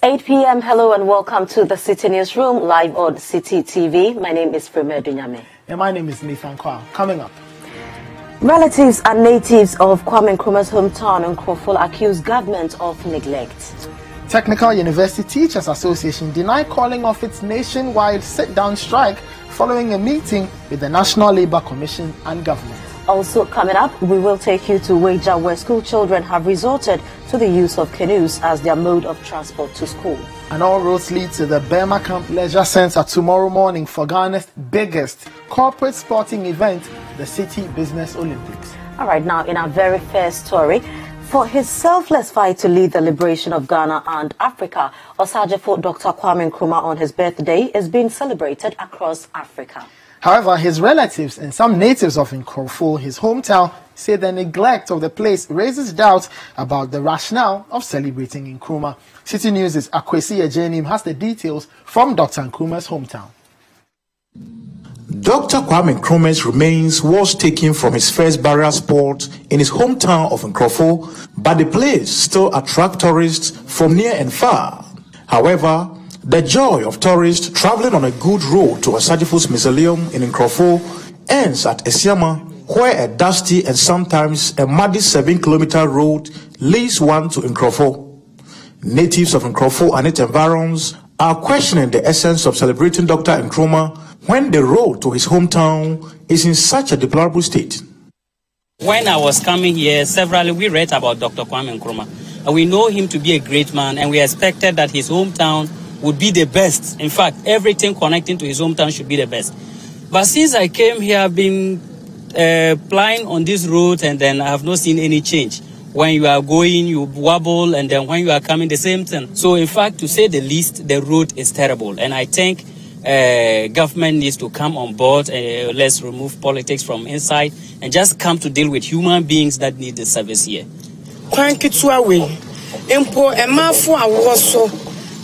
8 p.m. Hello and welcome to the City Newsroom live on City TV. My name is Premier Dunyame. And my name is Nathan Kwa. Coming up. Relatives and natives of Kwame Nkrumah's hometown in Nkroful accuse government of neglect. Technical University Teachers Association denied calling off its nationwide sit-down strike following a meeting with the National Labour Commission and government. Also coming up, we will take you to Weija, where school children have resorted to the use of canoes as their mode of transport to school. And all roads lead to the Burma Camp Leisure Centre tomorrow morning for Ghana's biggest corporate sporting event, the City Business Olympics. All right, now in our very first story, for his selfless fight to lead the liberation of Ghana and Africa, Osajefo Dr. Kwame Nkrumah on his birthday is being celebrated across Africa. However, his relatives and some natives of Nkroful, his hometown, say the neglect of the place raises doubts about the rationale of celebrating Nkrumah. City News' Akwesi Ejenim has the details from Dr. Nkrumah's hometown. Dr. Kwame Nkrumah's remains was taken from his first burial spot in his hometown of Nkroful, but the place still attracts tourists from near and far. However, the joy of tourists traveling on a good road to Osajefo's mausoleum in Nkroful ends at Esiama, where a dusty and sometimes a muddy 7-kilometer road leads one to Nkroful. Natives of Nkroful and its environs are questioning the essence of celebrating Dr. Nkrumah when the road to his hometown is in such a deplorable state. When I was coming here, severally we read about Dr. Kwame Nkrumah. And we know him to be a great man, and we expected that his hometown would be the best. In fact, everything connecting to his hometown should be the best. But since I came here, I've been plying on this road, and then I have not seen any change. When you are going, you wobble, and then when you are coming, the same thing. So in fact, to say the least, the road is terrible. And I think government needs to come on board. Let's remove politics from inside and just come to deal with human beings that need the service here.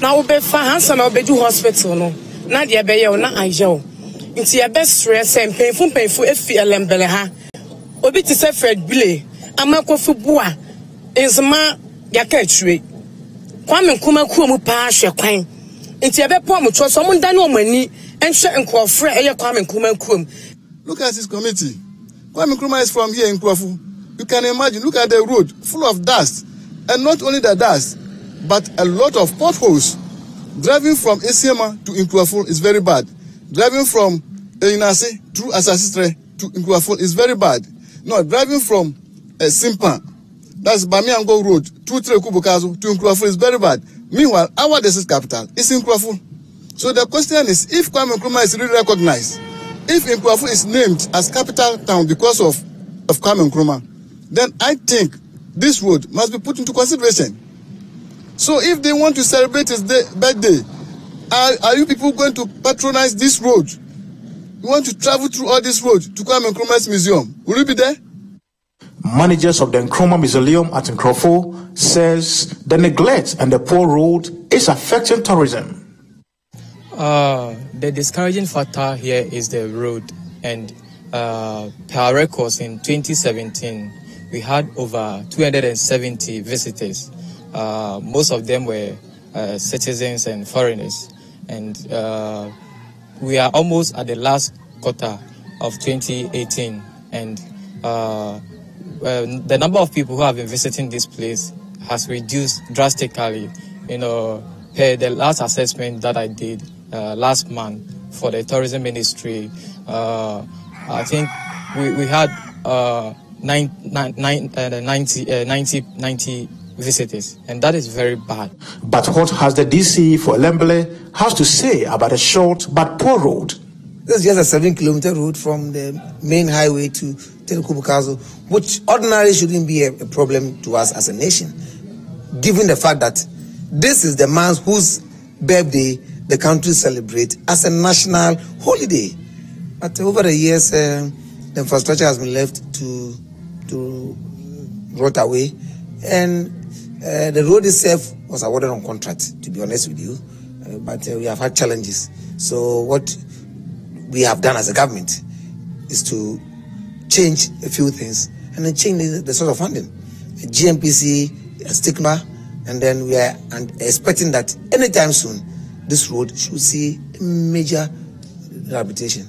Now we be Hansa na obedu hospital no na de be ye na ajo nti e be stress and painful efi elembele ha obi ti se Fred Bile amakofu bua enzema yaka atwe Kwame Nkrumah kuomu pa hwe kwan nti e be pom tro so mo ndane omani enhwe nkofre eye Kwame Nkrumah kuom. Look at this committee. Kwame Nkrumah is from here in Nkroful. You can imagine, look at the road full of dust, and not only the dust, but a lot of potholes. Driving from Esiama to Nkroful is very bad. Driving from Inase through Asasistre to Nkroful is very bad. No, driving from Simpan, that's Bamiango Road, through Trekubukazo to Nkroful is very bad. Meanwhile, our district capital is Nkroful. So the question is, if Kwame Nkrumah is really recognized, if Nkroful is named as capital town because of Kwame Nkrumah, then I think this road must be put into consideration. So if they want to celebrate his birthday, are you people going to patronize this road? You want to travel through all this road to Kwame Nkrumah's museum? Will you be there? Managers of the Nkrumah Mausoleum at Nkroful says the neglect and the poor road is affecting tourism. The discouraging factor here is the road, and per our records in 2017, we had over 270 visitors. Most of them were citizens and foreigners, and we are almost at the last quarter of 2018, and the number of people who have been visiting this place has reduced drastically. You know, per the last assessment that I did last month for the tourism ministry, I think we had 90 visitors, and that is very bad. But what has the DC for Lembele has to say about a short but poor road? This is just a 7-kilometer road from the main highway to Telekubukazo, which ordinarily shouldn't be a problem to us as a nation, given the fact that this is the man whose birthday the country celebrates as a national holiday. But over the years, the infrastructure has been left to rot away, and the road itself was awarded on contract, to be honest with you, but we have had challenges. So what we have done as a government is to change a few things and then change the source of funding. GMPC, stigma, And then we are expecting that anytime soon, this road should see major rehabilitation.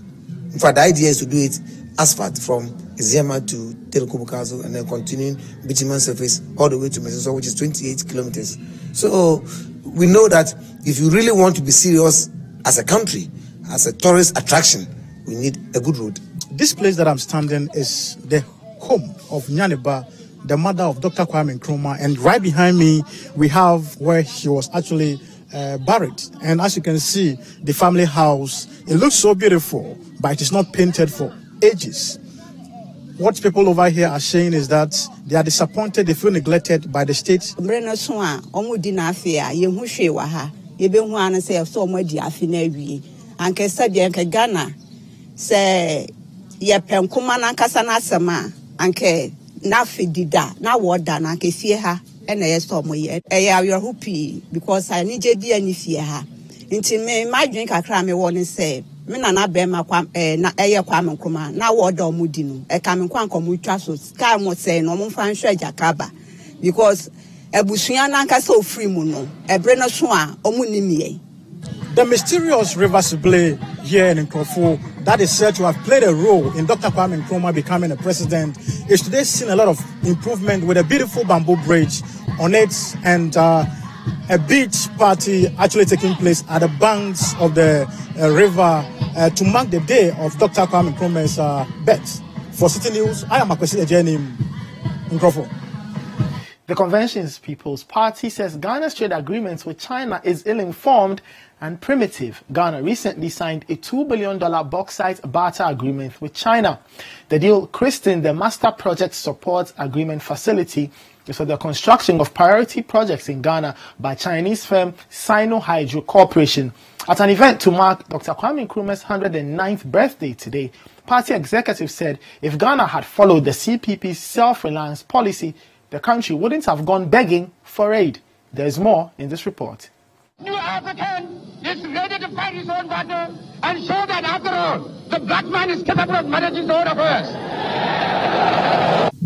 In fact, the idea is to do it asphalt from Izema to Telekubukazo and then continuing bitumen surface all the way to Mesoso, which is 28 kilometers. So we know that if you really want to be serious as a country, as a tourist attraction, we need a good road. This place that I'm standing is the home of Nyaneba, the mother of Dr. Kwame Nkrumah, and right behind me we have where she was actually buried. And as you can see, the family house, it looks so beautiful, but it is not painted for ages. What people over here are saying is that they are disappointed, they feel neglected by the state. Na fidida na woda na ke fie ha e na yeso mo ye e ya your hopi because I need je di ani fie ha nti me madwen kakra me won say me na be ma kwa na eye kwa me nkoma na woda omo di no e ka me kwa nkomo twa so sky mo say no mo fa nhwe jakaba because ebusua na nka so free mu no ebre no so a omo nimie. The mysterious river Sible here in Nkrofo that is said to have played a role in Dr. Kwame Nkrumah becoming a president is today seen a lot of improvement with a beautiful bamboo bridge on it and a beach party actually taking place at the banks of the river to mark the day of Dr. Kwame Nkrumah's birth. For City News, I am Akwesi Ejenim, Nkrofo. The Convention's People's Party says Ghana's trade agreement with China is ill-informed and primitive. Ghana recently signed a $2 billion bauxite barter agreement with China. The deal, christened the Master Project Support Agreement Facility, is for the construction of priority projects in Ghana by Chinese firm Sino-Hydro Corporation. At an event to mark Dr. Kwame Nkrumah's 109th birthday today, party executives said if Ghana had followed the CPP's self-reliance policy, the country wouldn't have gone begging for aid. There is more in this report. New African is ready to fight his own battle and show that after all, the black man is capable of managing his own affairs.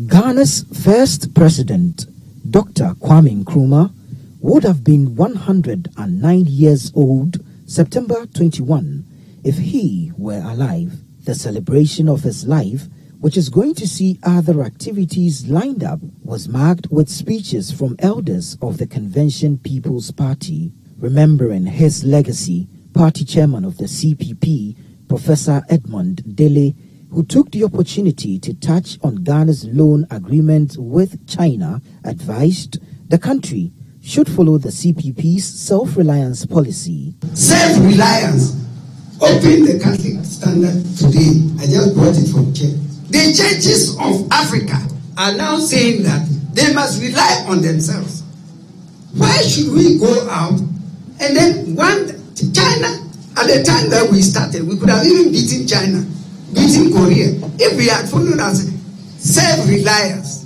Ghana's first president, Dr. Kwame Nkrumah, would have been 109 years old September 21 if he were alive. The celebration of his life, which is going to see other activities lined up, was marked with speeches from elders of the Convention People's Party. Remembering his legacy, party chairman of the CPP, Professor Edmund Dele, who took the opportunity to touch on Ghana's loan agreement with China, advised the country should follow the CPP's self-reliance policy. Self-reliance. Open the Catholic Standard today. I just brought it from church. The churches of Africa are now saying that they must rely on themselves. Why should we go out and then want China? At the time that we started, we could have even beaten China, beaten Korea, if we had followed as self-reliance.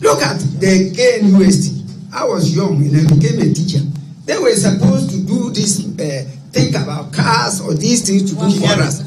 Look at the KNUST. I was young and I became a teacher. They were supposed to do this, think about cars or these things to do for us.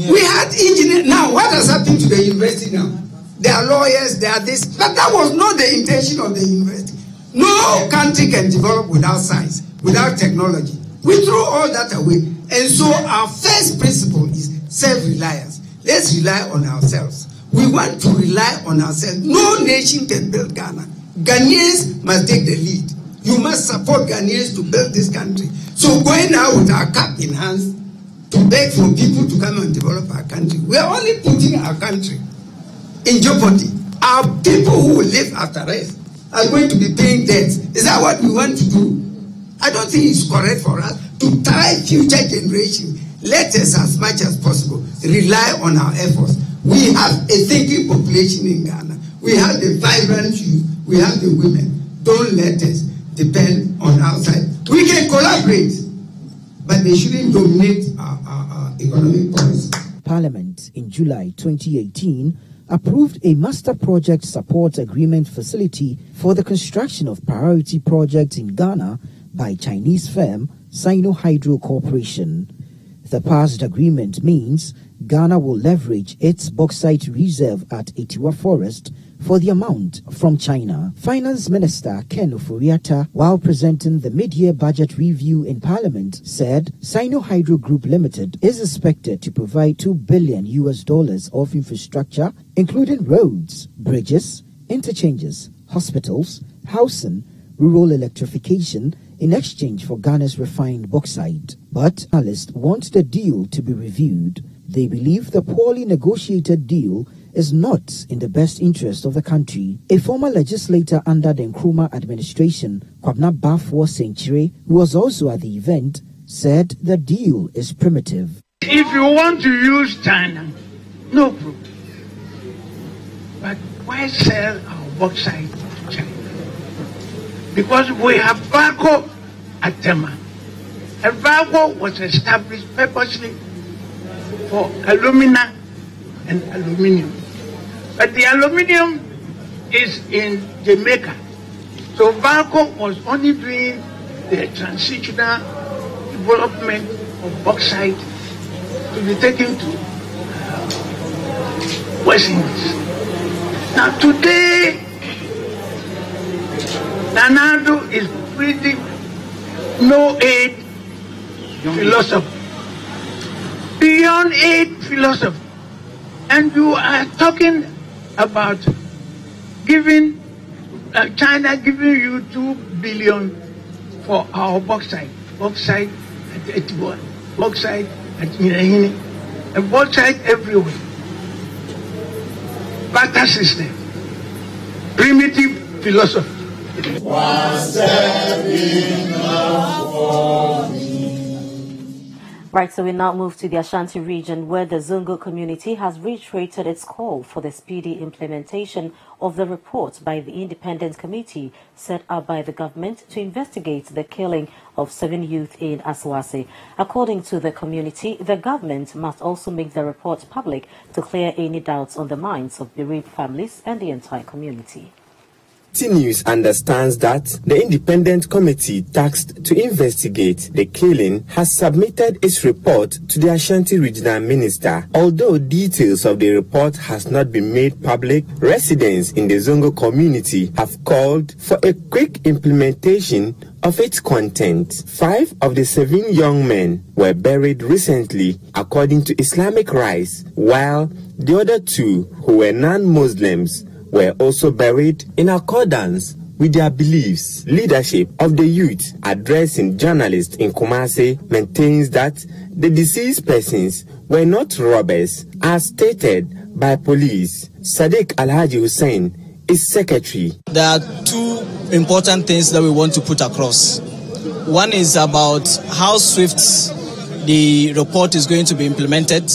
We had engineers. Now, what has happened to the university now? They are lawyers, they are this. But that was not the intention of the university. No country can develop without science, without technology. We throw all that away. And so our first principle is self-reliance. Let's rely on ourselves. We want to rely on ourselves. No nation can build Ghana. Ghanaians must take the lead. You must support Ghanaians to build this country. So going out with our cap in hands to beg for people to come and develop our country, we are only putting our country in jeopardy. Our people who will live after us are going to be paying debts. Is that what we want to do? I don't think it's correct for us to tie future generations. Let us, as much as possible, rely on our efforts. We have a thinking population in Ghana. We have the vibrant youth. We have the women. Don't let us depend on outside. We can collaborate, but they shouldn't dominate our economic policy. Parliament in July 2018 approved a Master Project Support Agreement facility for the construction of priority projects in Ghana by Chinese firm Sino-Hydro Corporation. The passed agreement means Ghana will leverage its bauxite reserve at Etiwa Forest for the amount from China. Finance Minister Ken Ofori-Atta, while presenting the mid-year budget review in Parliament, said Sino Hydro Group Limited is expected to provide $2 billion of infrastructure, including roads, bridges, interchanges, hospitals, housing, rural electrification, in exchange for Ghana's refined bauxite. But analysts want the deal to be reviewed. They believe the poorly negotiated deal is not in the best interest of the country. A former legislator under the Nkrumah administration, Kwabena Bafo Senchire, who was also at the event, said the deal is primitive. If you want to use China, no problem. But why sell our bauxite to China? Because we have VACO at Tema. And VACO was established purposely for alumina and aluminium. But the aluminium is in Jamaica. So VACO was only doing the transitional development of bauxite to be taken to West Indies. Now today, Nanado is pretty no aid philosophy. Beyond aid philosophy. And you are talking about giving China giving you $2 billion for our bauxite. Bauxite at Etiwa, bauxite at Inahini, and bauxite everywhere. Barter system. Primitive philosophy. Right, so we now move to the Ashanti region, where the Zongo community has reiterated its call for the speedy implementation of the report by the independent committee set up by the government to investigate the killing of 7 youth in Aswase. According to the community, the government must also make the report public to clear any doubts on the minds of bereaved families and the entire community. CitiNews understands that the independent committee tasked to investigate the killing has submitted its report to the Ashanti regional minister. Although details of the report has not been made public, residents in the Zongo community have called for a quick implementation of its content. 5 of the 7 young men were buried recently according to Islamic rites, while the other 2, who were non-Muslims, were also buried in accordance with their beliefs. Leadership of the youth, addressing journalists in Kumasi, maintains that the deceased persons were not robbers, as stated by police. Sadiq Alhaji Hussein is secretary. There are 2 important things that we want to put across. One is about how swift the report is going to be implemented,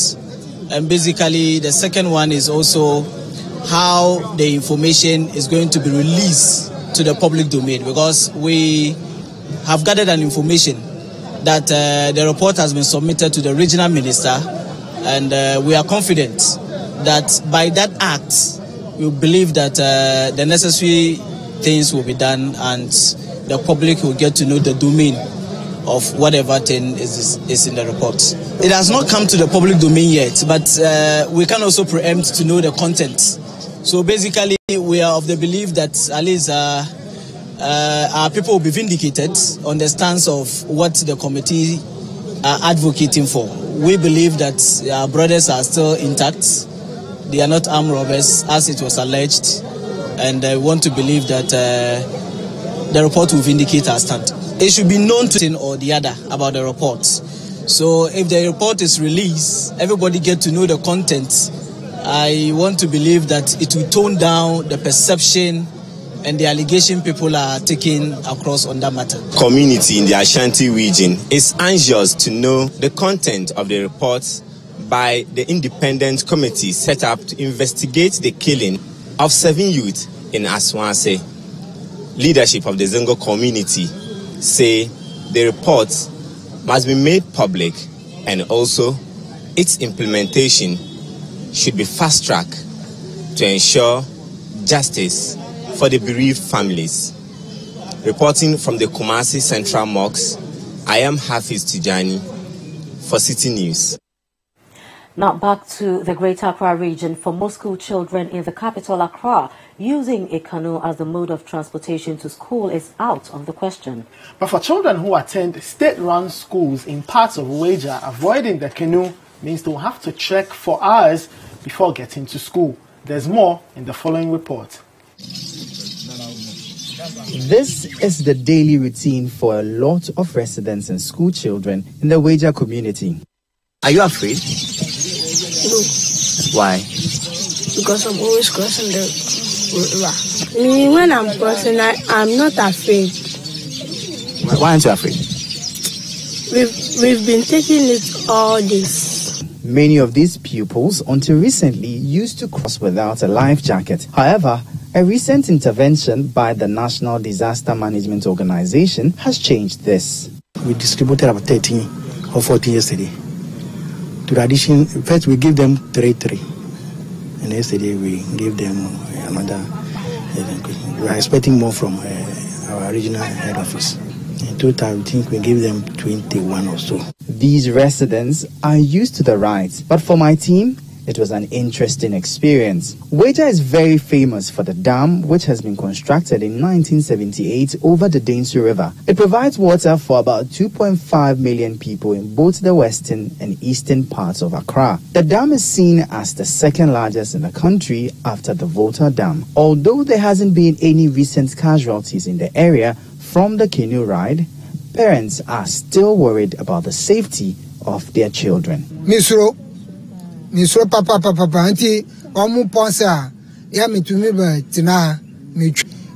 and basically the second one is also how the information is going to be released to the public domain, because we have gathered an information that the report has been submitted to the regional minister, and we are confident that by that act we believe that the necessary things will be done and the public will get to know the domain of whatever thing is in the report. It has not come to the public domain yet, but we can also preempt to know the content. So basically, we are of the belief that at least our people will be vindicated on the stance of what the committee are advocating for. We believe that our brothers are still intact. They are not armed robbers, as it was alleged, and I want to believe that the report will vindicate our stand. It should be known to one or the other about the report. So if the report is released, everybody get to know the content. I want to believe that it will tone down the perception and the allegation people are taking across on that matter. Community in the Ashanti region is anxious to know the content of the report by the independent committee set up to investigate the killing of 7 youth in Aswase. Leadership of the Zongo community say the report must be made public, and also its implementation should be fast-tracked to ensure justice for the bereaved families. Reporting from the Kumasi Central Mosque, I am Hafiz Tijani for City News. Now back to the Greater Accra region. For most school children in the capital Accra, using a canoe as the mode of transportation to school is out of the question. But for children who attend state-run schools in parts of Weija, avoiding the canoe means they'll have to trek for hours before getting to school. There's more in the following report. This is the daily routine for a lot of residents and school children in the Weija community. Are you afraid? No. Why? Because I'm always crossing the river. Me, when I'm crossing, I'm not afraid. Why aren't you afraid? We've been taking it all this. Many of these pupils, until recently, used to cross without a life jacket. However, a recent intervention by the National Disaster Management Organization has changed this. We distributed about 13 or 14 yesterday. To addition, first we give them 3, and yesterday we gave them another. We are expecting more from our regional head office. In total, I think we give them 21 or so. These residents are used to the rides, but for my team, it was an interesting experience. Weija is very famous for the dam, which has been constructed in 1978 over the Dainsu River. It provides water for about 2.5 million people in both the western and eastern parts of Accra. The dam is seen as the second largest in the country after the Volta Dam. Although there hasn't been any recent casualties in the area from the canoe ride, parents are still worried about the safety of their children. Misro papa anti omu ponsa ya mitumi ba tina mi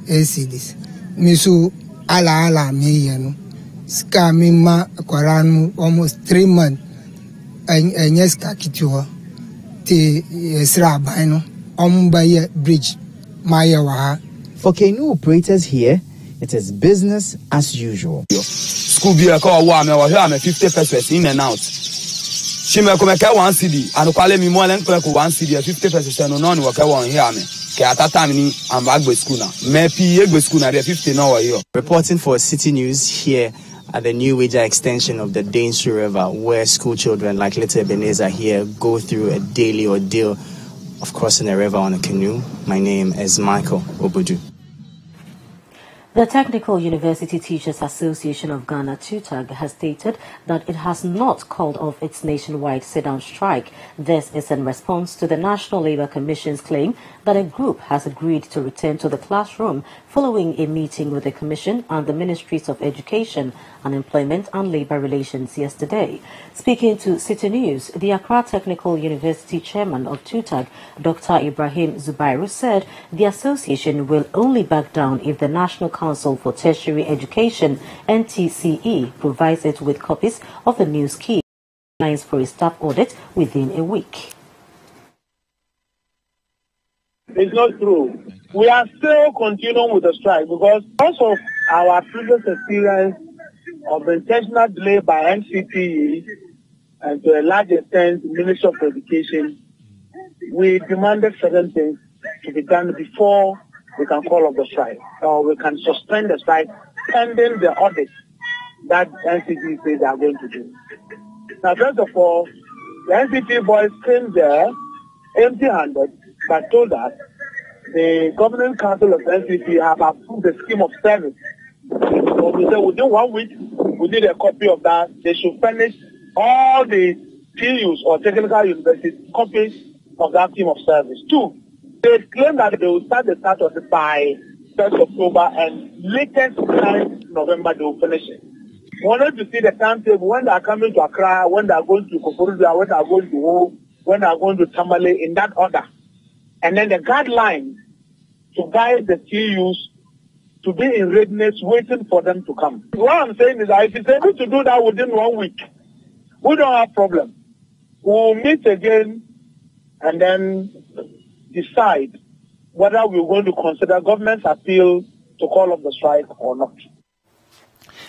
this misu ala mi yenu ska mi ma kwaranu almost 3 months enyeska kituwa ti esra baino omu ba ye bridge maya wa. For canoe operators here, it is business as usual. School be a call one, I was 50 pesos in and out. She may come 1 CD and call me more than 1 CD, 50 pesos and no one will hear me. At that time, I'm back with school now. Maybe go school now, 50 now here. Reporting for City News here at the new Weija extension of the Dainsu River, where school children like little Ebenezer here go through a daily ordeal of crossing a river on a canoe. My name is Michael Obudu. The Technical University Teachers Association of Ghana, TUTAG, has stated that it has not called off its nationwide sit-down strike. This is in response to the National Labour Commission's claim that a group has agreed to return to the classroom following a meeting with the Commission and the Ministries of Education, Unemployment and Labour Relations yesterday. Speaking to City News, the Accra Technical University chairman of TUTAG, Dr. Ibrahim Zubairu, said the association will only back down if the National Council for Tertiary Education, NTCE, provides it with copies of the new scheme lines for a staff audit within a week. It's not true. We are still continuing with the strike because of our previous experience of intentional delay by NCPE and to a large extent Ministry of Education, we demanded certain things to be done before we can call off the strike, or we can suspend the strike pending the audit that NCPE says they are going to do. Now, first of all, the NCPE boys came there empty-handed, but told us the Governing Council of NCPE have approved the scheme of service. So we said within 1 week, we need a copy of that. They should furnish all the TUs or technical universities copies of that scheme of service. 2, they claim that they will start the start of it by 1st October and latest 9th November they will finish it. We wanted to see the timetable when they are coming to Accra, when they are going to Koforidua, when they are going to Ho, when they are going to Tamale, in that order. And then the guidelines to guide the TUs to be in readiness waiting for them to come. What I'm saying is that if it's able to do that within 1 week, we don't have problem. We'll meet again and then decide whether we're going to consider government's appeal to call off the strike or not.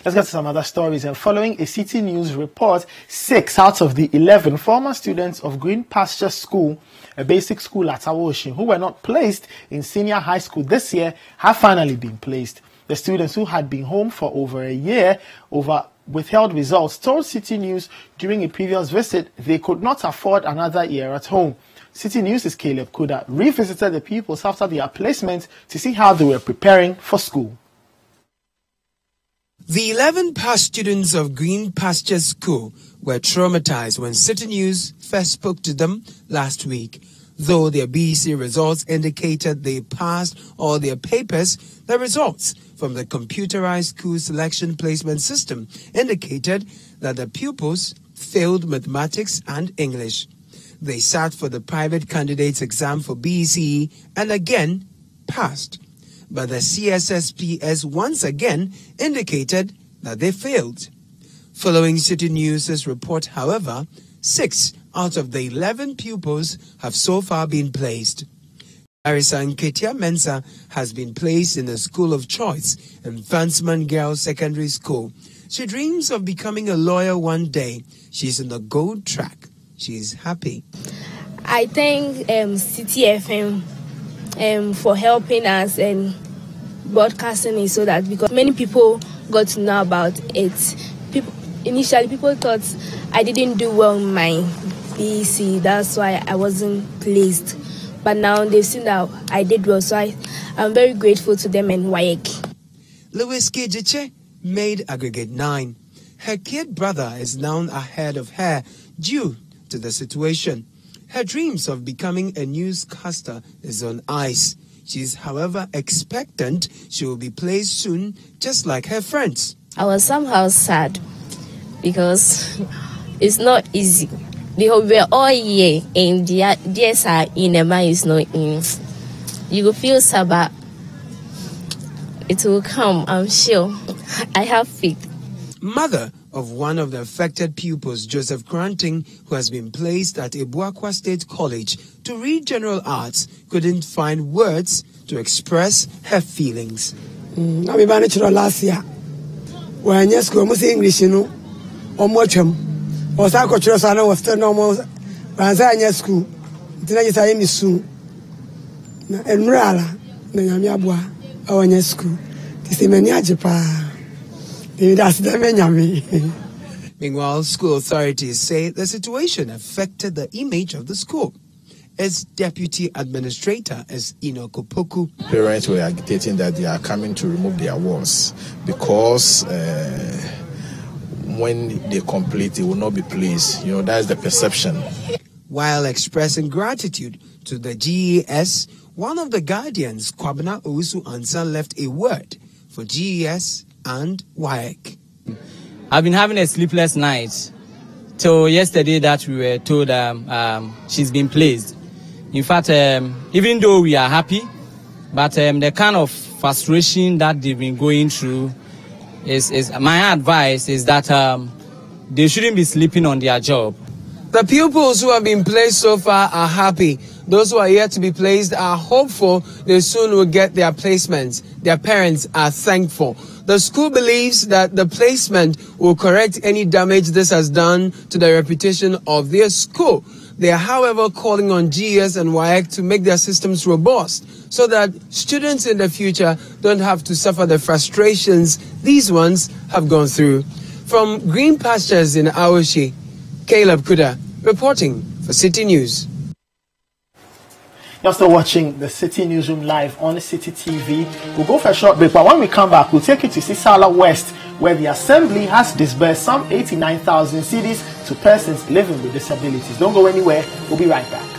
Let's get to some other stories. And following a City News report, 6 out of the 11 former students of Green Pasture School, a basic school at Awoshi, who were not placed in senior high school this year, have finally been placed. The students who had been home for over a year, over withheld results told City News during a previous visit they could not afford another year at home. City News' Caleb Kuda revisited the pupils after their placement to see how they were preparing for school. The 11 past students of Green Pastures School were traumatized when City News first spoke to them last week. Though their BEC results indicated they passed all their papers, the results from the computerized school selection placement system indicated that the pupils failed mathematics and English. They sat for the private candidates exam for BECE and again passed. But the CSSPS once again indicated that they failed. Following City News' report, however, 6 out of the 11 pupils have so far been placed. Arisa Nketia Mensa has been placed in the school of choice in Fansman Girls Secondary School. She dreams of becoming a lawyer one day. She's on the gold track. She's happy. I thank City FM for helping us and broadcasting it so that because many people got to know about it. Initially, people thought I didn't do well in my BEC. That's why I wasn't pleased. But now they've seen that I did well, so I'm very grateful to them and WAEC. Louis Kijiche made aggregate 9. Her kid brother is now ahead of her due to the situation. Her dreams of becoming a newscaster is on ice. She's, however, expectant she will be placed soon, just like her friends. I was somehow sad because it's not easy. Because we're all here and the DSR in the mind is not in. You will feel sad, but it will come, I'm sure. I have faith. Mother of one of the affected pupils, Joseph Granting, who has been placed at Ebuakwa State College to read general arts, couldn't find words to express her feelings. I was last year. When I school, I English, I was still normal. When I was school, I was soon. And Rala, I was school. This is many Meanwhile, school authorities say the situation affected the image of the school. Its deputy administrator is Inoko Poku. Parents were agitating that they are coming to remove their walls because when they complete, they will not be pleased. You know, that's the perception. While expressing gratitude to the GES, one of the guardians, Kwabena Owusu Ansa, left a word for GES and WAEC. I've been having a sleepless night till yesterday that we were told she's been placed. In fact, even though we are happy, but the kind of frustration that they've been going through is my advice is that they shouldn't be sleeping on their job. The pupils who have been placed so far are happy. Those who are yet to be placed are hopeful they soon will get their placements. Their parents are thankful. The school believes that the placement will correct any damage this has done to the reputation of their school. They are, however, calling on GES and WAEC to make their systems robust so that students in the future don't have to suffer the frustrations these ones have gone through. From Green Pastures in Aoshi, Caleb Kuda reporting for City News. You're still watching the City Newsroom live on City TV. We'll go for a short break, but when we come back, we'll take you to Sisala West, where the Assembly has disbursed some 89,000 cedis to persons living with disabilities. Don't go anywhere. We'll be right back.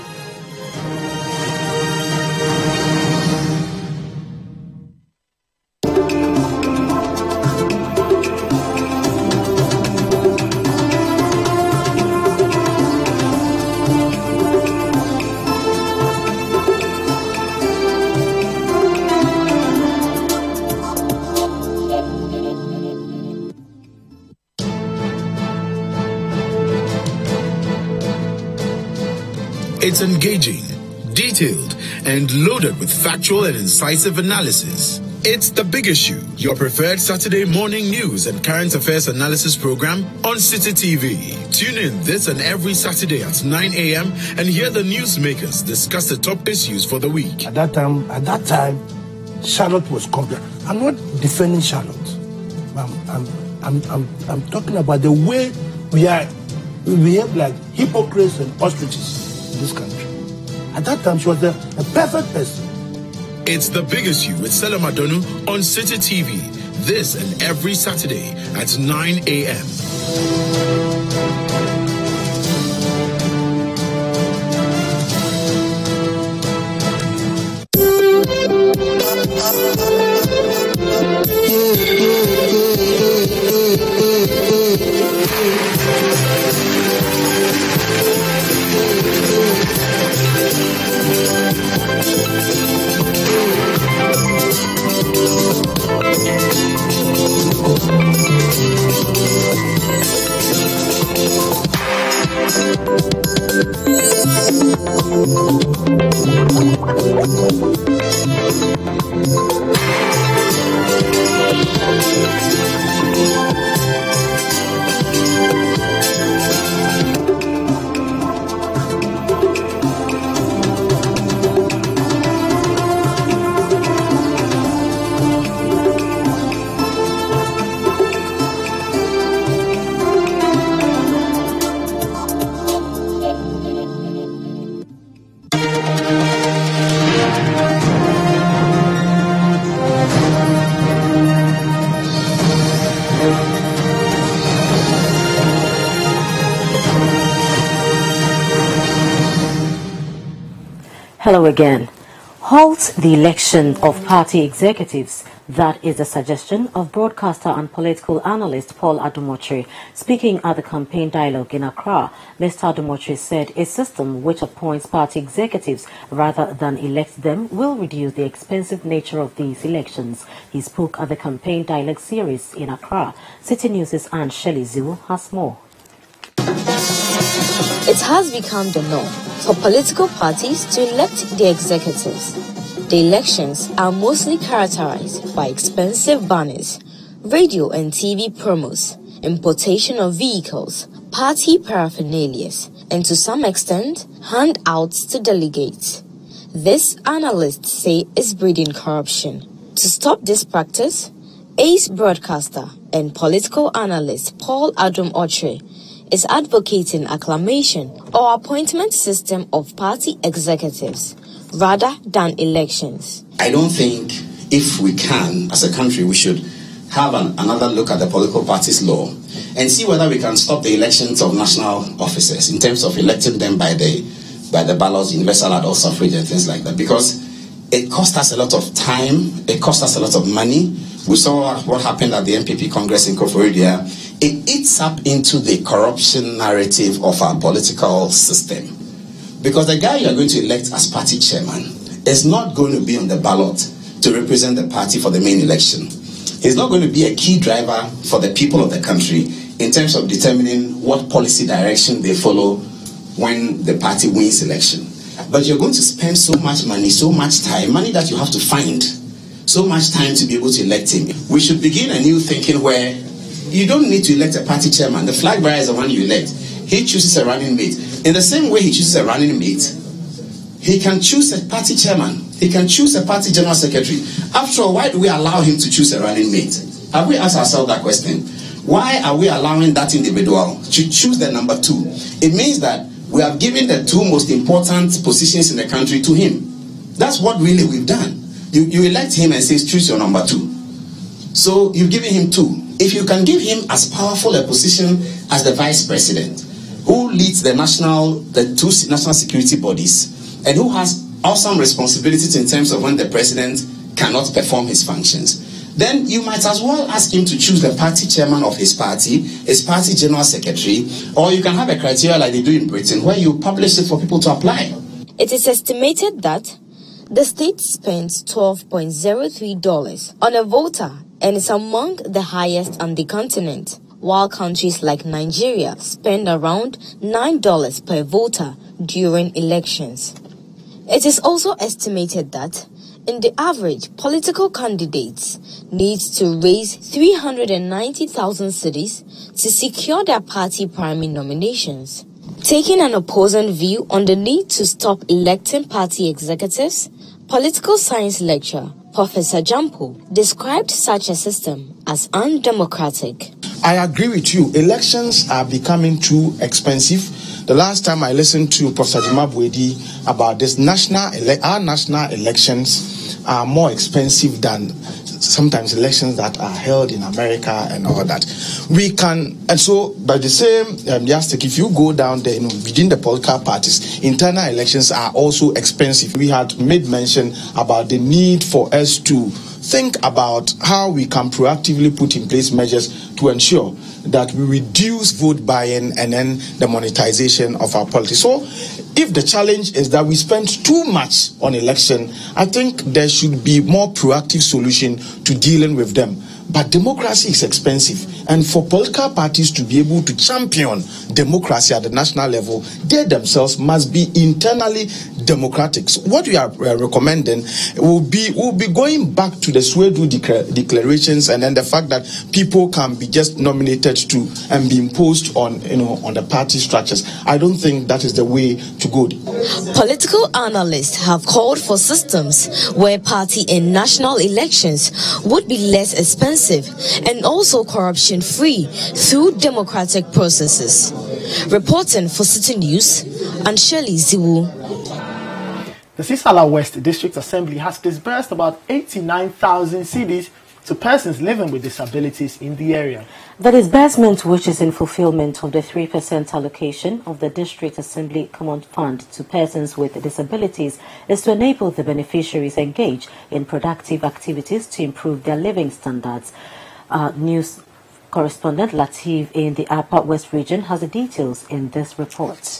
It's engaging, detailed, and loaded with factual and incisive analysis. It's The Big Issue, your preferred Saturday morning news and current affairs analysis program on City TV. Tune in this and every Saturday at 9 a.m. and hear the newsmakers discuss the top issues for the week. At that time, Charlotte was complete. I'm not defending Charlotte. I'm talking about the way we behave like hypocrites and ostriches in this country. At that time, she was a perfect person. It's The Big Issue with Stella Madonu on City TV. This and every Saturday at 9 a.m. Hello again. Halt the election of party executives. That is the suggestion of broadcaster and political analyst Paul Adumotre. Speaking at the campaign dialogue in Accra, Mr. Adumotre said a system which appoints party executives rather than elects them will reduce the expensive nature of these elections. He spoke at the campaign dialogue series in Accra. City News' Anne Shelley Zhu has more. It has become the norm for political parties to elect their executives. The elections are mostly characterized by expensive banners, radio and TV promos, importation of vehicles, party paraphernalia, and to some extent, handouts to delegates. This, analysts say, is breeding corruption. To stop this practice, ace broadcaster and political analyst Paul Adumotre is advocating acclamation or appointment system of party executives rather than elections. I don't think if we can, as a country, we should have another look at the political parties law and see whether we can stop the elections of national officers in terms of electing them by the ballots, universal adult suffrage and things like that, because it cost us a lot of time, it cost us a lot of money. We saw what happened at the MPP Congress in Koforidua. It eats up into the corruption narrative of our political system. Because the guy you are going to elect as party chairman is not going to be on the ballot to represent the party for the main election. He's not going to be a key driver for the people of the country in terms of determining what policy direction they follow when the party wins election. But you're going to spend so much money, so much time, money that you have to find, so much time to be able to elect him. We should begin a new thinking where you don't need to elect a party chairman. The flag bearer is the one you elect. He chooses a running mate. In the same way he chooses a running mate, he can choose a party chairman. He can choose a party general secretary. After all, why do we allow him to choose a running mate? Have we asked ourselves that question? Why are we allowing that individual to choose the number two? It means that we have given the two most important positions in the country to him. That's what really we've done. You elect him and say, choose your number two. So you've given him two. If you can give him as powerful a position as the vice president, who leads the two national security bodies, and who has awesome responsibilities in terms of when the president cannot perform his functions, then you might as well ask him to choose the party chairman of his party general secretary, or you can have a criteria like they do in Britain where you publish it for people to apply. It is estimated that the state spends $12.03 on a voter and is among the highest on the continent, while countries like Nigeria spend around $9 per voter during elections. It is also estimated that, in the average, political candidates need to raise 390,000 cedis to secure their party primary nominations. Taking an opposing view on the need to stop electing party executives, political science lecturer Professor Jampo described such a system as undemocratic. I agree with you. Elections are becoming too expensive. The last time I listened to Professor Jima Bwedi about this, our national elections are more expensive than sometimes elections that are held in America and all that. And so by the same yardstick, if you go down there, within the political parties, internal elections are also expensive. We had made mention about the need for us to think about how we can proactively put in place measures to ensure that we reduce vote buy-in and then the monetization of our politics. So if the challenge is that we spend too much on election, I think there should be more proactive solution to dealing with them. But democracy is expensive, and for political parties to be able to champion democracy at the national level, they themselves must be internally democratic. So what we are recommending will be going back to the Swedu declarations, and then the fact that people can be just nominated to and be imposed on the party structures. I don't think that is the way to go. Political analysts have called for systems where party and national elections would be less expensive and also corruption-free through democratic processes. Reporting for City News, and Shirley Ziwu. The Sisala West District Assembly has disbursed about 89,000 cedis to persons living with disabilities in the area. The disbursement, which is in fulfillment of the 3% allocation of the District Assembly Common Fund to persons with disabilities, is to enable the beneficiaries engage in productive activities to improve their living standards. News correspondent Latif in the Upper West region has the details in this report.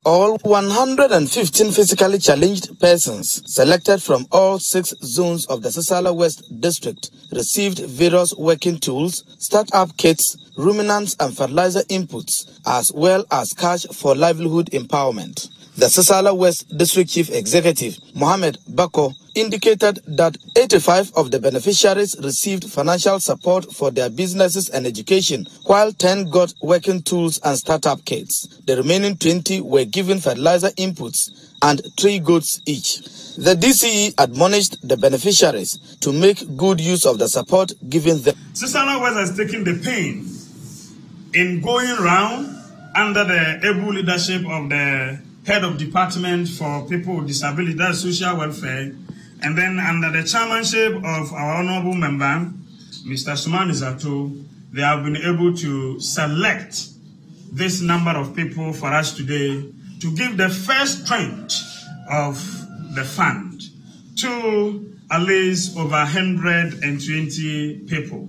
All 115 physically challenged persons selected from all 6 zones of the Sisala West District received various working tools, start-up kits, ruminants and fertilizer inputs, as well as cash for livelihood empowerment. The Sisala West District Chief Executive, Mohammed Bako, indicated that 85 of the beneficiaries received financial support for their businesses and education, while 10 got working tools and startup kits. The remaining 20 were given fertilizer inputs and 3 goats each. The DCE admonished the beneficiaries to make good use of the support given them. Sisala West has taken the pain in going round under the able leadership of the head of department for people with disability, that's social welfare, and then under the chairmanship of our honorable member, Mr. Sumani Zato, they have been able to select this number of people for us today to give the first tranche of the fund to at least over 120 people.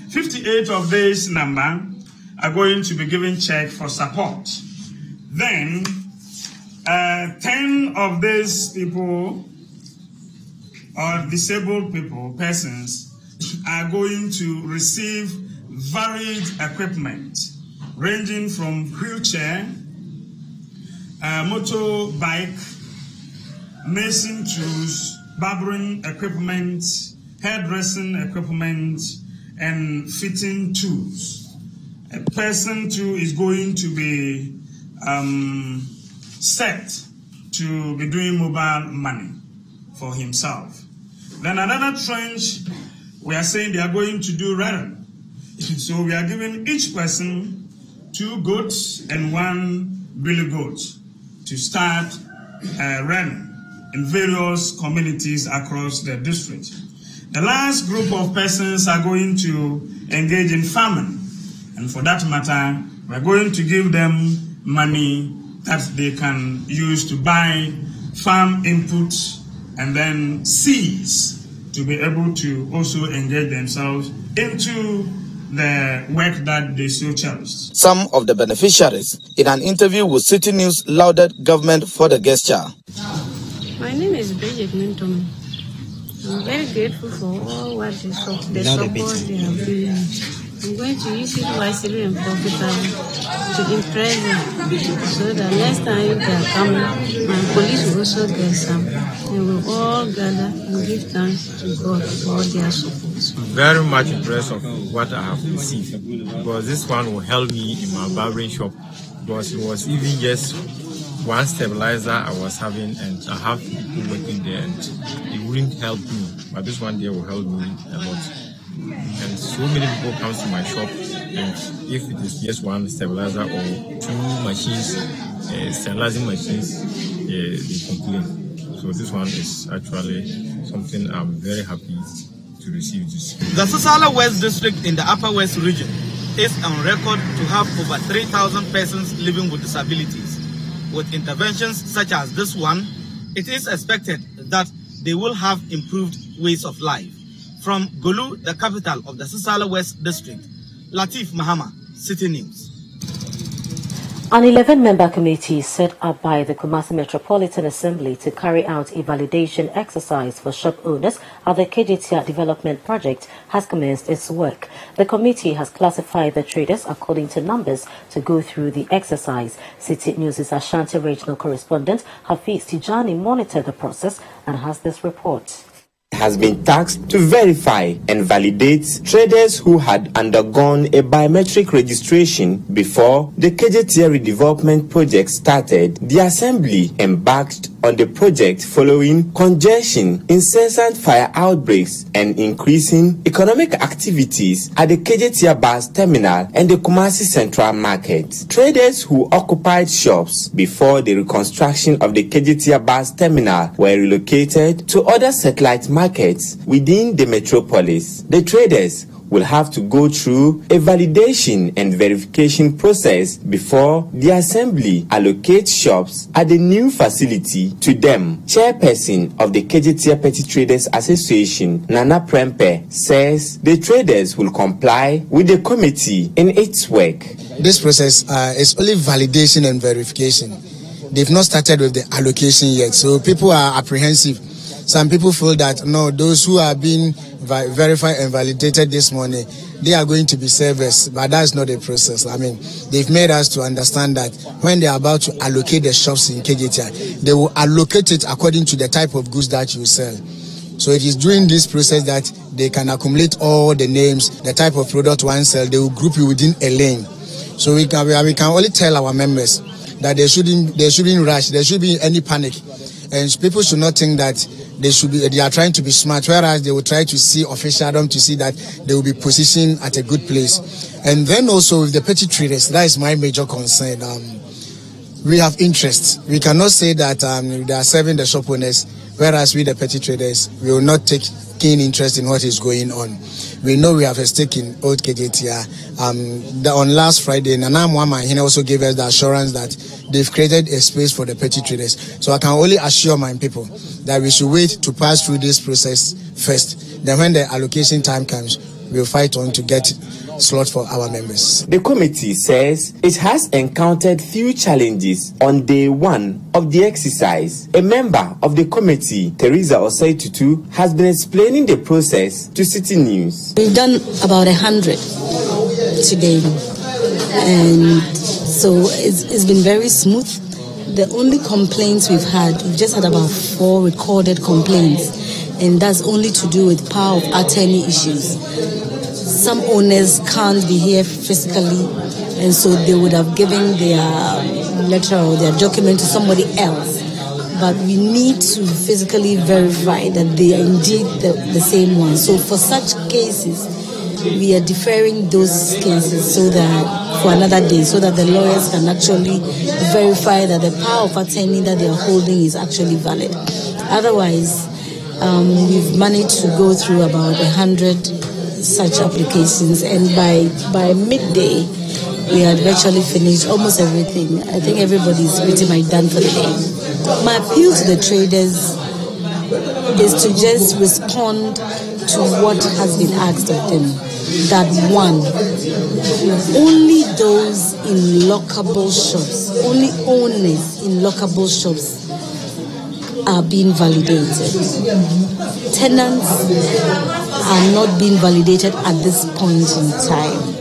58 of this number are going to be given check for support. Then 10 of these people, or disabled people, persons, are going to receive varied equipment ranging from wheelchair, motorbike, mason tools, barbering equipment, hairdressing equipment, and fitting tools. A person too is going to be set to be doing mobile money for himself. Then another tranche, we are saying they are going to do rearing. So we are giving each person 2 goats and 1 billy goat to start rearing in various communities across the district. The last group of persons are going to engage in farming. And for that matter, we're going to give them money that they can use to buy farm inputs and then seeds to be able to also engage themselves into the work that they so cherished. Some of the beneficiaries, in an interview with City News, lauded government for the gesture. My name is Bridget Minton. I'm very grateful for all what the support they have given. I'm going to use it wisely and profitably to impress them, so that next time if they are coming, my police will also get some. And we'll all gather and give thanks to God for their support. Very much impressed of what I have received, because this one will help me in my barbering shop, because it was even just one stabilizer I was having, and I have people working there, and it wouldn't help me, but this one there will help me a lot. And so many people come to my shop, and if it is just one stabilizer or two machines, sterilizing machines, they complain. So this one is actually something I'm very happy to receive this. The Sisala West District in the Upper West region is on record to have over 3,000 persons living with disabilities. With interventions such as this one, it is expected that they will have improved ways of life. From Gulu, the capital of the Sisala West District, Latif Mahama, City News. An 11-member committee set up by the Kumasi Metropolitan Assembly to carry out a validation exercise for shop owners at the KJTR development project has commenced its work. The committee has classified the traders according to numbers to go through the exercise. City News' Ashanti regional correspondent Hafiz Tijani monitored the process and has this report. Has been tasked to verify and validate traders who had undergone a biometric registration before the KJTR redevelopment project started. The assembly embarked on the project following congestion, incessant fire outbreaks, and increasing economic activities at the KJTR bus terminal and the Kumasi Central Market. Traders who occupied shops before the reconstruction of the KJTR bus terminal were relocated to other satellite markets within the metropolis. The traders will have to go through a validation and verification process before the assembly allocates shops at the new facility to them. Chairperson of the KJTR Petty Traders Association, Nana Prempe, says the traders will comply with the committee in its work. This process is only validation and verification. They've not started with the allocation yet, so people are apprehensive. Some people feel that, no, those who are being verified and validated this morning, they are going to be servers, but that's not the process. I mean, they've made us to understand that when they are about to allocate the shops in KJTR, they will allocate it according to the type of goods that you sell. So it is during this process that they can accumulate all the names, the type of product one sell, they will group you within a lane. So we can only tell our members that they shouldn't rush, there shouldn't be any panic. And people should not think that they are trying to be smart, whereas they will try to see officialdom to see that they will be positioned at a good place. And then also with the petty traders, that is my major concern. We have interest. We cannot say that they are serving the shop owners, whereas we, the petty traders, we will not take keen interest in what is going on. We know we have a stake in old KJTR. On last Friday, Nana Mwama also gave us the assurance that they've created a space for the petty traders. So I can only assure my people that we should wait to pass through this process first. Then when the allocation time comes, we'll fight on to get slot for our members. The committee says it has encountered few challenges on day one of the exercise. A member of the committee, Teresa Osaitutu, has been explaining the process to City News. We've done about 100 today, and so it's been very smooth. The only complaints we've just had about 4 recorded complaints, and that's only to do with power of attorney issues. Some owners can't be here physically, and so they would have given their letter or their document to somebody else. But we need to physically verify that they are indeed the same one. So for such cases, we are deferring those cases so that for another day, so that the lawyers can actually verify that the power of attorney that they are holding is actually valid. Otherwise, we've managed to go through about 100 such applications, and by midday we had virtually finished almost everything. I think everybody's pretty much done for the day. My appeal to the traders is to just respond to what has been asked of them. That one, only those in lockable shops, only owners in lockable shops are being validated. Tenants are not being validated at this point in time.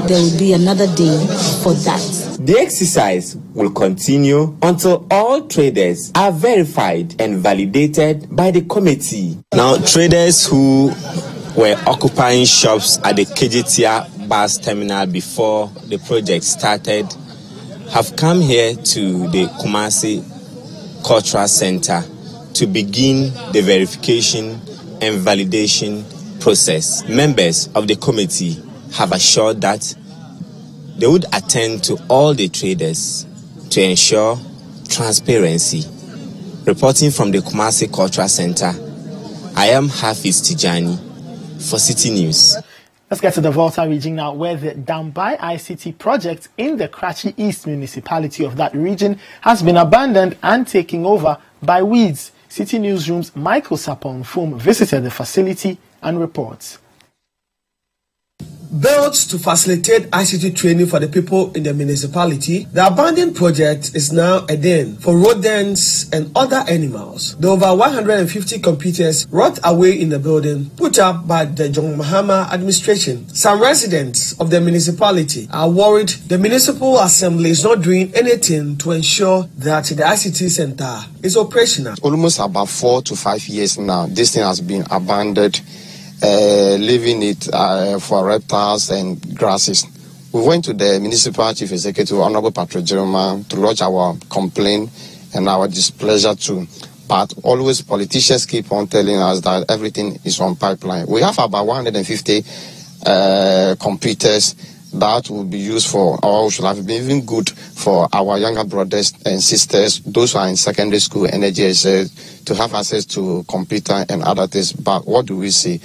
There will be another day for that. The exercise will continue until all traders are verified and validated by the committee. Now, traders who were occupying shops at the KJTR bus terminal before the project started have come here to the Kumasi Cultural Center to begin the verification and validation process. Members of the committee have assured that they would attend to all the traders to ensure transparency. Reporting from the Kumasi Cultural Center, I am Hafiz Tijani for City News. Let's get to the Volta region now, where the Dambai ICT project in the Karachi East municipality of that region has been abandoned and taken over by weeds. City Newsroom's Michael Sapong Fum visited the facility and reports. Built to facilitate ICT training for the people in the municipality, the abandoned project is now a den for rodents and other animals. The over 150 computers rot away in the building put up by the John Mahama administration. Some residents of the municipality are worried the municipal assembly is not doing anything to ensure that the ICT center is operational. Almost about 4 to 5 years now, this thing has been abandoned. Leaving it for reptiles and grasses. We went to the municipal chief executive, Honorable Patrick Jerome, to lodge our complaint and our displeasure too. But always politicians keep on telling us that everything is on pipeline. We have about 150 computers that will be used for, or should have been even good for our younger brothers and sisters, those who are in secondary school and NGSS, to have access to computer and other things. But what do we see?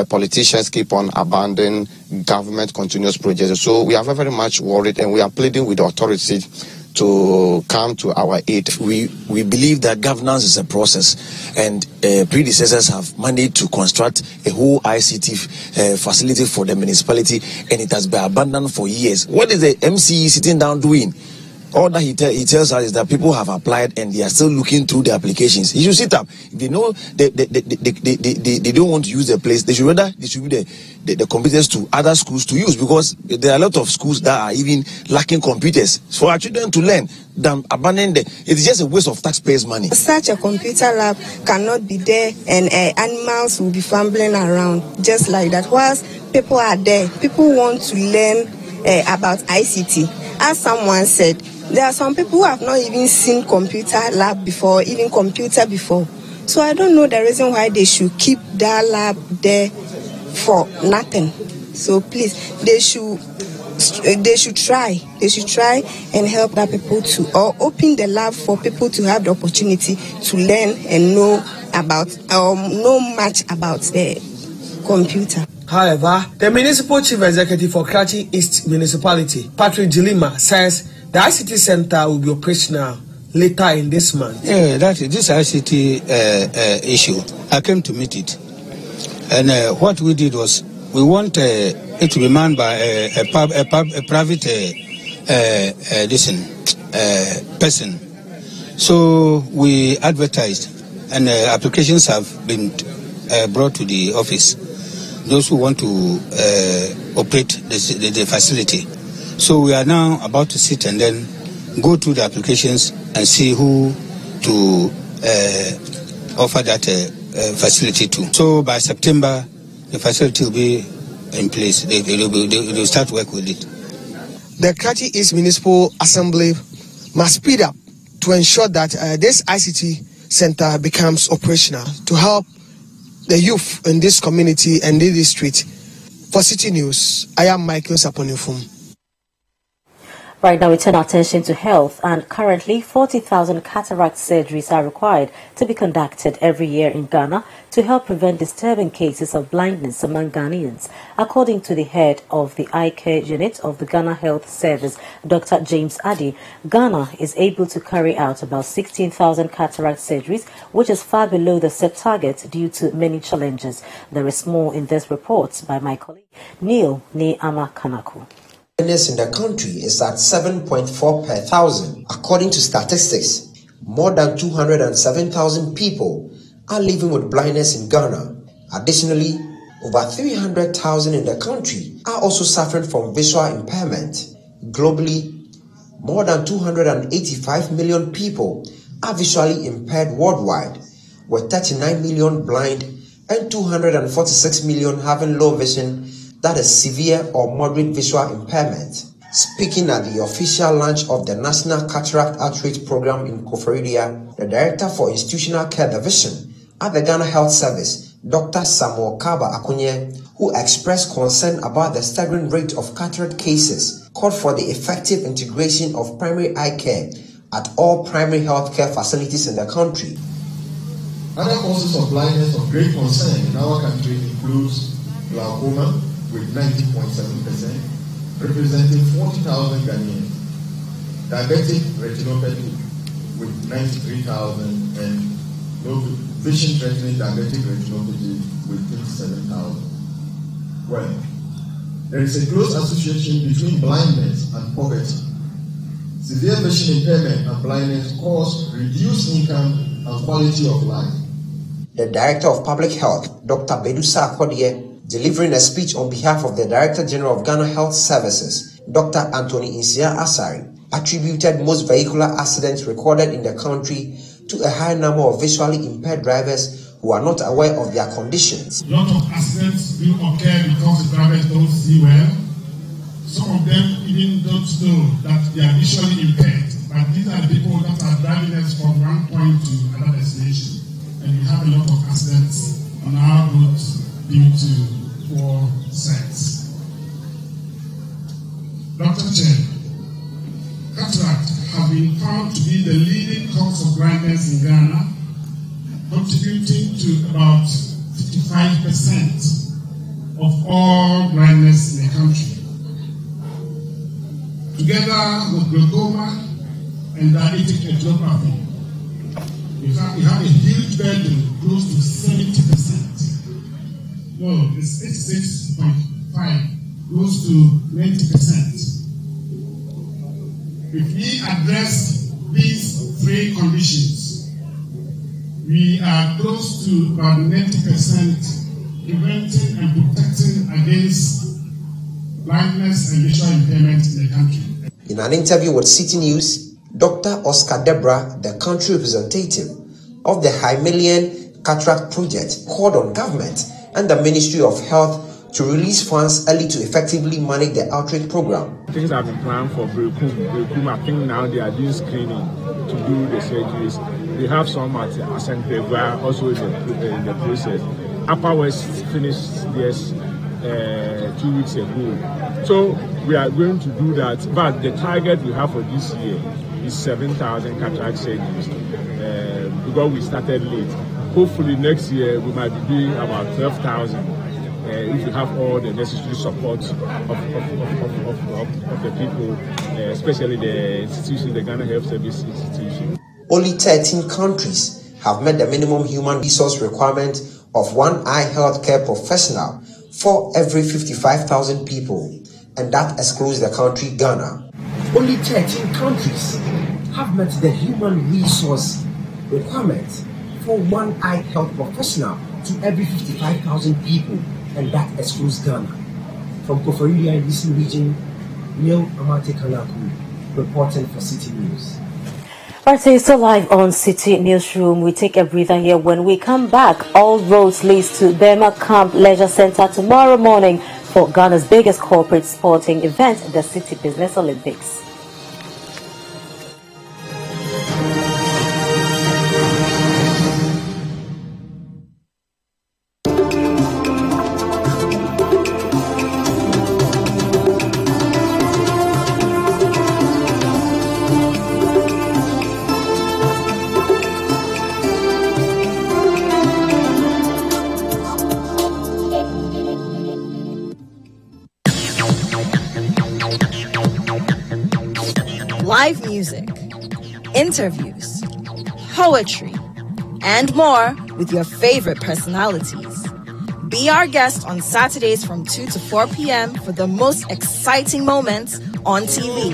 Politicians keep on abandoning government continuous projects. So we are very much worried, and we are pleading with the authorities to come to our aid. We believe that governance is a process, and predecessors have managed to construct a whole ICT facility for the municipality, and it has been abandoned for years. What is the MCE sitting down doing? All that he tells us is that people have applied and they are still looking through the applications. He should sit up. If they know they don't want to use the place, they should rather distribute the computers to other schools to use, because there are a lot of schools that are even lacking computers for our children to learn than abandoning them. It's just a waste of taxpayers' money. Such a computer lab cannot be there, and animals will be fumbling around just like that. Whilst people are there, people want to learn about ICT. As someone said, there are some people who have not even seen computer lab before, even computer before. So I don't know the reason why they should keep that lab there for nothing. So please, they should try and help that people to, or open the lab for people to have the opportunity to learn and know much about the computer. However, the municipal chief executive for Karachi East Municipality, Patrick Jilima, says the ICT center will be operational later in this month. Yeah, this ICT issue, I came to meet it. And what we did was, we want it to be manned by a private person. So we advertised, and applications have been brought to the office. Those who want to operate the facility. So we are now about to sit and then go through the applications and see who to offer that facility to. So by September, the facility will be in place. They will start work with it. The Karachi East Municipal Assembly must speed up to ensure that this ICT center becomes operational to help the youth in this community and in this street. For City News, I am Michael Saponifum. Right now we turn our attention to health, and currently 40,000 cataract surgeries are required to be conducted every year in Ghana to help prevent disturbing cases of blindness among Ghanaians. According to the head of the eye care unit of the Ghana Health Service, Dr. James Addy, Ghana is able to carry out about 16,000 cataract surgeries, which is far below the set target due to many challenges. There is more in this report by my colleague Neil Neama Kanaku. Blindness in the country is at 7.4 per thousand. According to statistics, more than 207,000 people are living with blindness in Ghana. Additionally, over 300,000 in the country are also suffering from visual impairment. Globally, more than 285 million people are visually impaired worldwide, with 39 million blind and 246 million having low vision, that is severe or moderate visual impairment. Speaking at the official launch of the National Cataract Outreach Program in Koforidua, the Director for Institutional Care Division at the Ghana Health Service, Dr. Samuel Kaba Akunye, who expressed concern about the staggering rate of cataract cases, called for the effective integration of primary eye care at all primary healthcare facilities in the country. Other causes of blindness of great concern in our country includes glaucoma with 90.7%, representing 40,000 Ghanaians, diabetic retinopathy with 93,000, and vision-threatening diabetic retinopathy with 27,000. Well, there is a close association between blindness and poverty. Severe vision impairment and blindness cause reduced income and quality of life. The Director of Public Health, Dr. Bedusa Akodie, delivering a speech on behalf of the Director General of Ghana Health Services, Dr. Anthony Insia Asari, attributed most vehicular accidents recorded in the country to a high number of visually impaired drivers who are not aware of their conditions. A lot of accidents do occur because the drivers don't see well. Some of them even don't know that they are visually impaired. But these are the people that are driving us from one point to another destination. And we have a lot of accidents on our roads due to poor sights. Dr. Chen, cataract have been found to be the leading cause of blindness in Ghana, contributing to about 55% of all blindness in the country. Together with glaucoma and diabetic retinopathy, we have a huge burden, close to 70%. No, it's 86.5, close to 90%. If we address these three conditions, we are close to about 90% preventing and protecting against blindness and visual impairment in the country. In an interview with City News, Dr. Oscar Debra, the country representative of the High Million Cataract Project, called on government and the Ministry of Health to release funds early to effectively manage the outreach program. Things have been planned for Brekum. I think now they are doing screening to do the surgeries. They have some at Asankrewa also in the process. Upper West finished theirs 2 weeks ago. So we are going to do that. But the target we have for this year is 7,000 cataract surgeries because we started late. Hopefully next year we might be doing about 12,000 if we have all the necessary support of the people, especially the institutions, the Ghana Health Service institution. Only 13 countries have met the minimum human resource requirement of one eye healthcare professional for every 55,000 people, and that excludes the country Ghana. Only 13 countries have met the human resource requirement for one eye health professional to every 55,000 people, and that excludes Ghana. From Koforidua in Eastern Region, Neil Amate Kanaku reporting for City News. Right, so still live on City Newsroom. We take a breather here. When we come back, all roads lead to Bema Camp Leisure Center tomorrow morning for Ghana's biggest corporate sporting event, the City Business Olympics. Live music, interviews, poetry, and more with your favorite personalities. Be our guest on Saturdays from 2 to 4 p.m. for the most exciting moments on TV.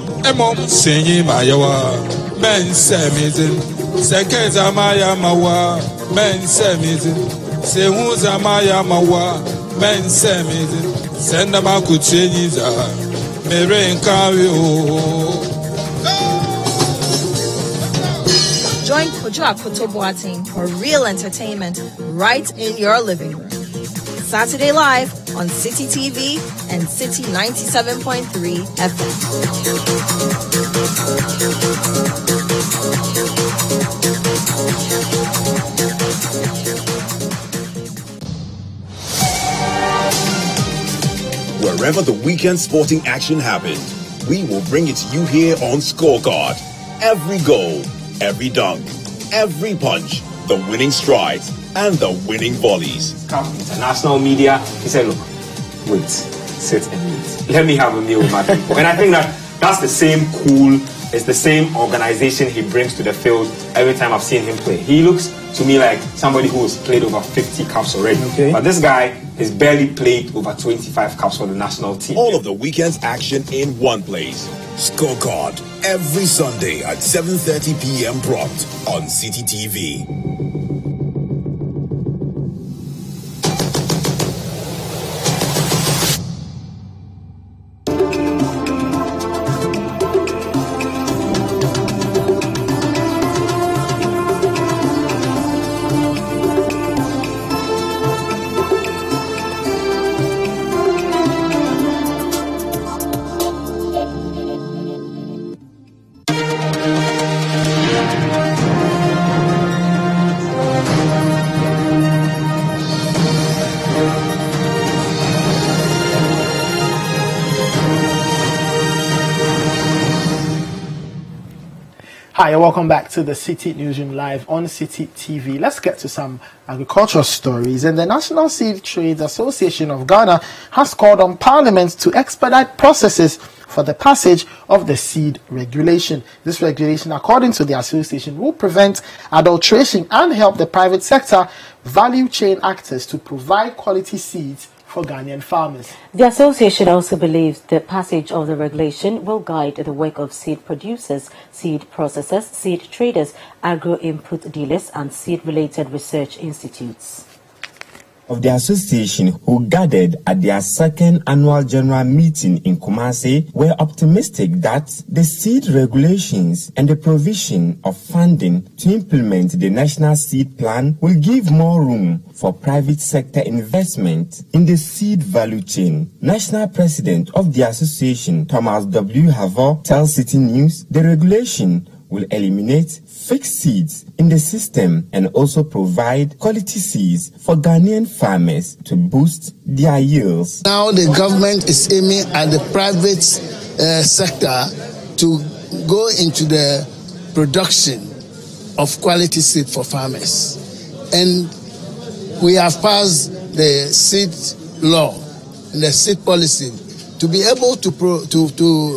Join Kojo Akoto Boateng for real entertainment right in your living room. Saturday live on City TV and City 97.3 FM. Wherever the weekend sporting action happened, we will bring it to you here on Scorecard. Every goal, every dunk, every punch, the winning strides, and the winning volleys. Come international media, he said, look, wait, sit and wait. Let me have a meal with my people. And I think that's the same cool, it's the same organization he brings to the field every time I've seen him play. He looks to me like somebody who has played over 50 caps already. Okay. But this guy has barely played over 25 caps for the national team. All of the weekend's action in one place. Scorecard, every Sunday at 7:30 p.m. prompt on CTTV. Hi, and welcome back to the City Newsroom live on City TV. Let's get to some agricultural stories. And the National Seed Trades Association of Ghana has called on Parliament to expedite processes for the passage of the seed regulation. This regulation, according to the association, will prevent adulteration and help the private sector value chain actors to provide quality seeds for Ghanaian farmers. The association also believes the passage of the regulation will guide the work of seed producers, seed processors, seed traders, agro-input dealers, and seed-related research institutes. Of the association who gathered at their second annual general meeting in Kumasi were optimistic that the seed regulations and the provision of funding to implement the national seed plan will give more room for private sector investment in the seed value chain. National President of the association, Thomas W. Havor, tells City News the regulation will eliminate fixed seeds in the system and also provide quality seeds for Ghanaian farmers to boost their yields. Now the government is aiming at the private sector to go into the production of quality seed for farmers. And we have passed the seed law and the seed policy. To be able to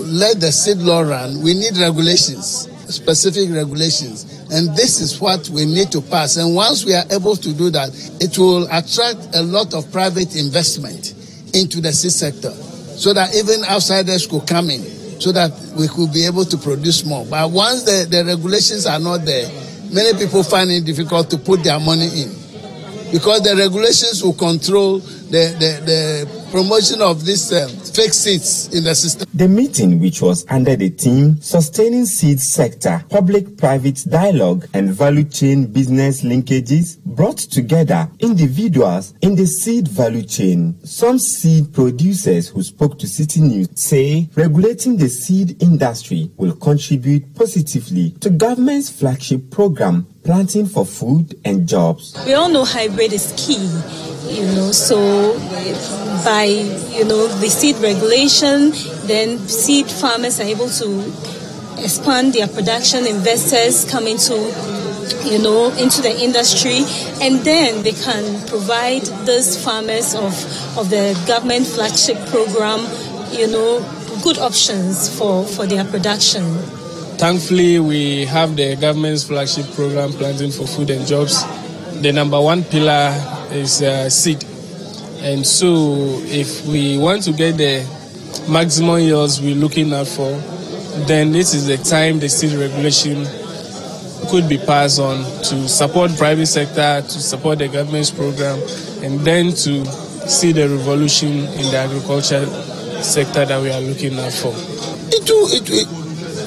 let the seed law run, we need regulations. Specific regulations, and this is what we need to pass. And once we are able to do that, it will attract a lot of private investment into the seed sector, so that even outsiders could come in, so that we could be able to produce more. But once the regulations are not there, many people find it difficult to put their money in, because the regulations will control the promotion of these fake seeds in the system. The meeting, which was under the theme Sustaining Seed Sector, Public-Private Dialogue and Value Chain Business Linkages, brought together individuals in the seed value chain. Some seed producers who spoke to City News say regulating the seed industry will contribute positively to government's flagship program, Planting for Food and Jobs. We all know hybrid is key. So by, the seed regulation, then seed farmers are able to expand their production, investors come into the industry, and then they can provide those farmers of the government flagship program, good options for their production. Thankfully, we have the government's flagship program, Planting for Food and Jobs. The number one pillar is seed. And so if we want to get the maximum yields we're looking out for, then this is the time the seed regulation could be passed on to support private sector, to support the government's program, and then to see the revolution in the agriculture sector that we are looking out for.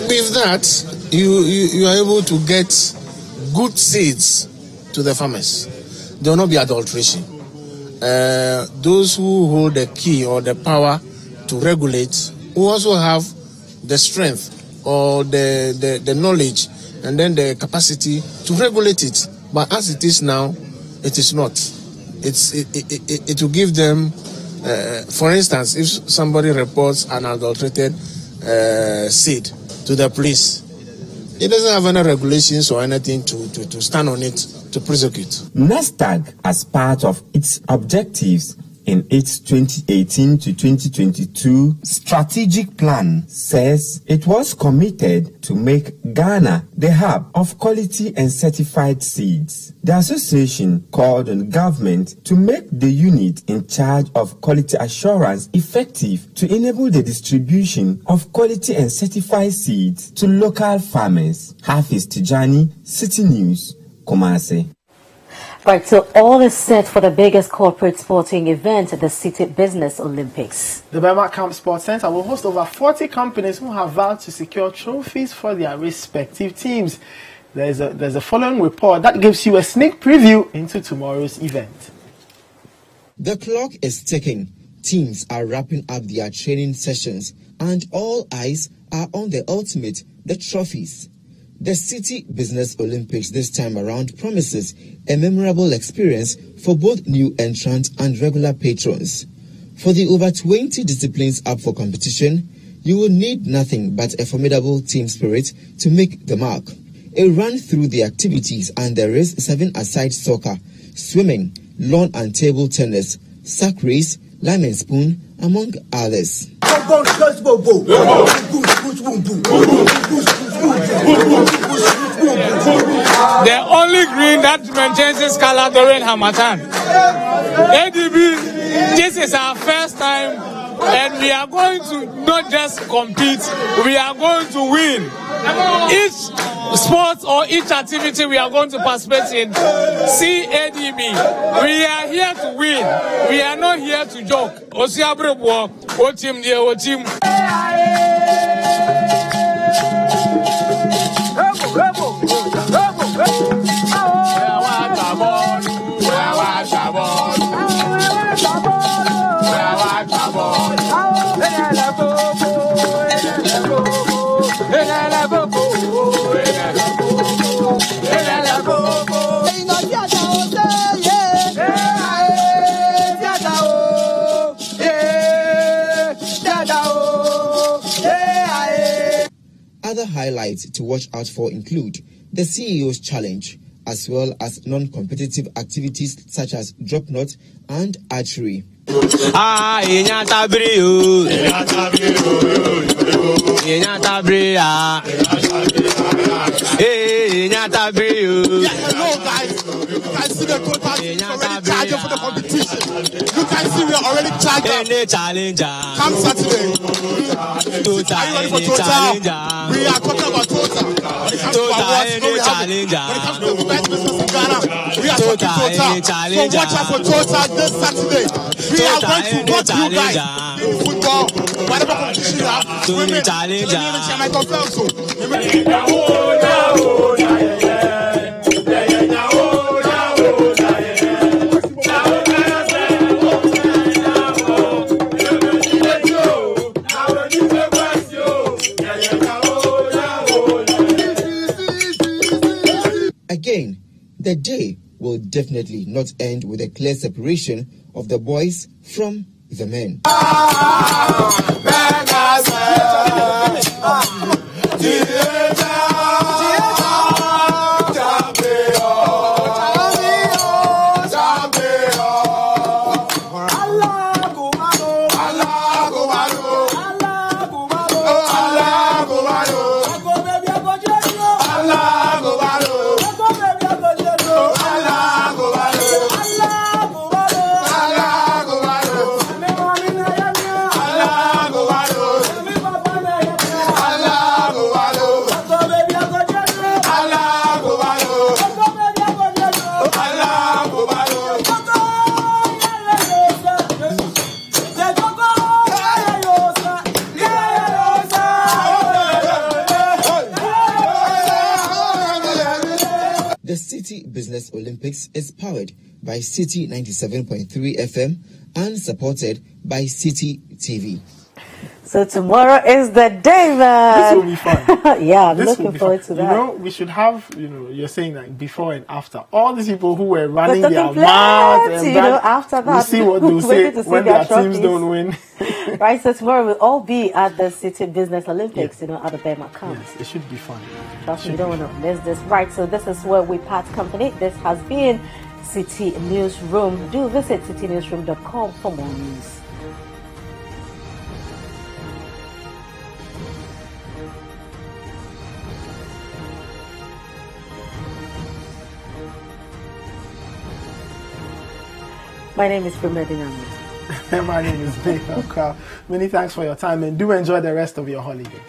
With that, you are able to get good seeds to the farmers. There will not be adulteration. Those who hold the key or the power to regulate will also have the strength or the knowledge and then the capacity to regulate it. But as it is now, it is not. It will give them For instance, if somebody reports an adulterated seed to the police, it doesn't have any regulations or anything to stand on it to prosecute. NASDAQ, as part of its objectives in its 2018 to 2022 strategic plan, says it was committed to make Ghana the hub of quality and certified seeds. The association called on the government to make the unit in charge of quality assurance effective to enable the distribution of quality and certified seeds to local farmers. Hafiz Tijani, City News, Kumasi. Right, so all is set for the biggest corporate sporting event, the City Business Olympics. The Burma Camp Sports Center will host over 40 companies who have vowed to secure trophies for their respective teams. There's a following report that gives you a sneak preview into tomorrow's event. The clock is ticking. Teams are wrapping up their training sessions, and all eyes are on the ultimate, the trophies. The City Business Olympics this time around promises a memorable experience for both new entrants and regular patrons. For the over 20 disciplines up for competition, you will need nothing but a formidable team spirit to make the mark. A run through the activities, and there is 7-a-side soccer, swimming, lawn and table tennis, sack race, lime and spoon, among others. The only green that maintains its color during Hamatan. ADB, this is our first time, and we are going to not just compete, we are going to win. Each sport or each activity we are going to participate in, CADB, we are here to win. We are not here to joke. Other highlights to watch out for include the CEO's Challenge, as well as non-competitive activities such as drop knot and archery. See the total already charging for the competition. You can see we are already charging. Come Saturday. Are you ready for total? We are talking about total. When it comes to awards, when it comes to the best business in Ghana, we are talking total. So watch out for total this Saturday. We are going to watch you guys in football, whatever competition you have, swimming, I confirm so. Again, the day will definitely not end with a clear separation of the boys from the men. The City Business Olympics is powered by City 97.3 FM and supported by City TV. So tomorrow is the day, man. This will be fun. Yeah, I'm looking forward to that. You know, we should have, you're saying like before and after. All these people who were running their mouths and after that, we see what they'll say when their teams don't win. Right, so tomorrow we'll all be at the City Business Olympics, at the Burma camp. Yes, it should be fun. Trust me, you don't want to miss this. Right, so this is where we part company. This has been City Newsroom. Do visit citynewsroom.com for more news. My name is Primedina. My name is Baker Crow. Many thanks for your time and do enjoy the rest of your holiday.